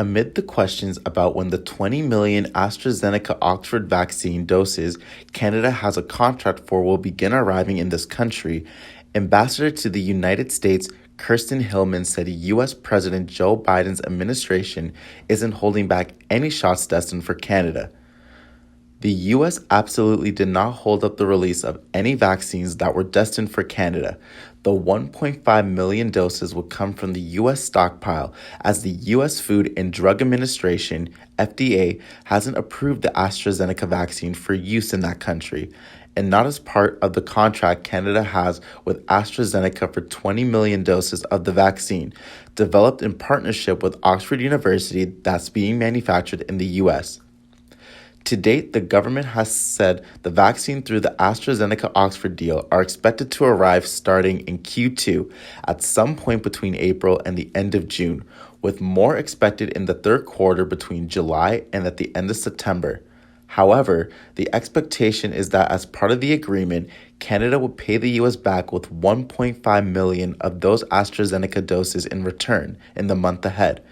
Amid the questions about when the 20 million AstraZeneca Oxford vaccine doses Canada has a contract for will begin arriving in this country, Ambassador to the United States Kirsten Hillman said U.S. President Joe Biden's administration isn't holding back any shots destined for Canada. The U.S. absolutely did not hold up the release of any vaccines that were destined for Canada. The 1.5 million doses would come from the U.S. stockpile, as the U.S. Food and Drug Administration, FDA, hasn't approved the AstraZeneca vaccine for use in that country, and not as part of the contract Canada has with AstraZeneca for 20 million doses of the vaccine, developed in partnership with Oxford University that's being manufactured in the U.S. To date, the government has said the vaccine through the AstraZeneca-Oxford deal are expected to arrive starting in Q2 at some point between April and the end of June, with more expected in the third quarter between July and at the end of September. However, the expectation is that as part of the agreement, Canada will pay the U.S. back with 1.5 million of those AstraZeneca doses in return in the month ahead.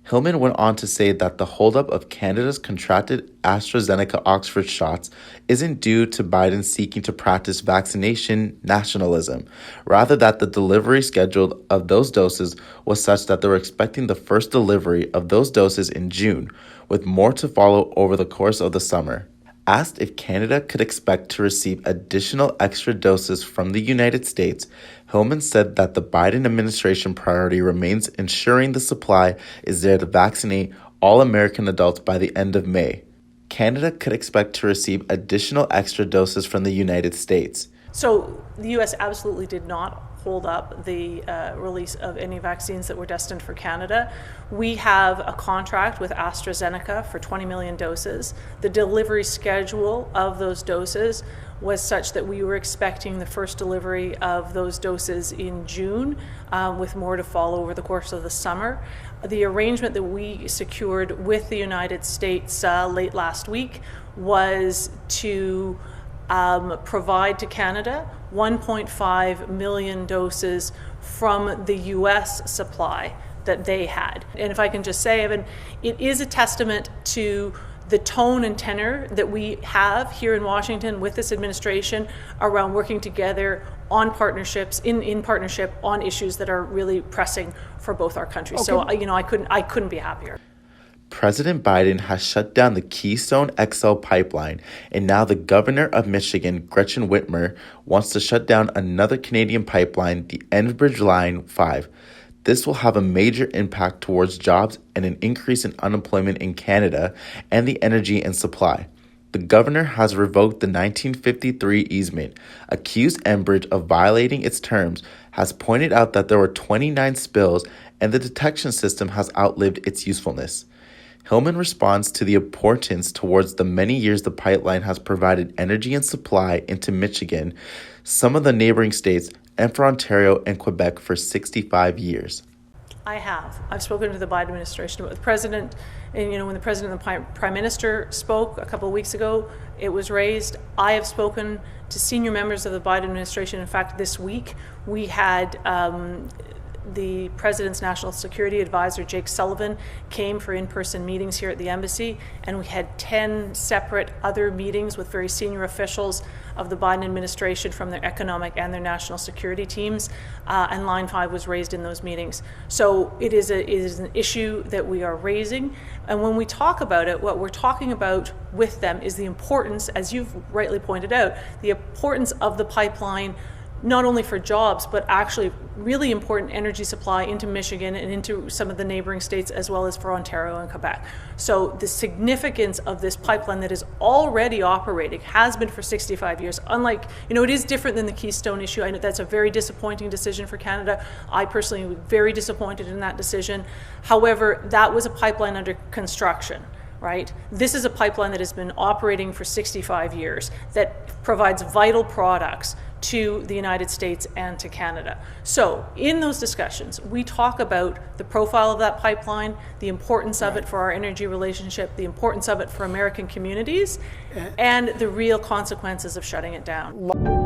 Hillman went on to say that the holdup of Canada's contracted AstraZeneca Oxford shots isn't due to Biden seeking to practice vaccination nationalism, rather that the delivery schedule of those doses was such that they were expecting the first delivery of those doses in June, with more to follow over the course of the summer. Asked if Canada could expect to receive additional extra doses from the United States, Hillman said that the Biden administration priority remains ensuring the supply is there to vaccinate all American adults by the end of May. Canada could expect to receive additional extra doses from the United States. So the U.S. absolutely did not hold up the release of any vaccines that were destined for Canada. We have a contract with AstraZeneca for 20 million doses. The delivery schedule of those doses was such that we were expecting the first delivery of those doses in June, with more to follow over the course of the summer. The arrangement that we secured with the United States late last week was to provide to Canada 1.5 million doses from the U.S. supply that they had. And if I can just say, Evan, it is a testament to the tone and tenor that we have here in Washington with this administration around working together on partnerships, in partnership on issues that are really pressing for both our countries. Okay. So, I couldn't be happier. President Biden has shut down the Keystone XL pipeline, and now the governor of Michigan, Gretchen Whitmer, wants to shut down another Canadian pipeline, the Enbridge Line 5. This will have a major impact towards jobs and an increase in unemployment in Canada and the energy and supply. The governor has revoked the 1953 easement, accused Enbridge of violating its terms, has pointed out that there were 29 spills, and the detection system has outlived its usefulness. Hillman responds to the importance towards the many years the pipeline has provided energy and supply into Michigan, some of the neighboring states, and for Ontario and Quebec for 65 years. I've spoken to the Biden administration, but the president, and when the president and the prime minister spoke a couple of weeks ago, it was raised. I have spoken to senior members of the Biden administration. In fact, this week we had the president's national security advisor, Jake Sullivan, came for in-person meetings here at the embassy, and we had 10 separate other meetings with very senior officials of the Biden administration from their economic and their national security teams, and Line 5 was raised in those meetings. So it is an issue that we are raising, and when we talk about it, what we're talking about with them is the importance, as you've rightly pointed out, the importance of the pipeline, not only for jobs, but actually really important energy supply into Michigan and into some of the neighboring states, as well as for Ontario and Quebec. So the significance of this pipeline that is already operating, has been for 65 years, unlike, it is different than the Keystone issue. I know that's a very disappointing decision for Canada. I personally was very disappointed in that decision. However, that was a pipeline under construction. Right? This is a pipeline that has been operating for 65 years that provides vital products to the United States and to Canada. So in those discussions, we talk about the profile of that pipeline, the importance of it for our energy relationship, the importance of it for American communities, and the real consequences of shutting it down.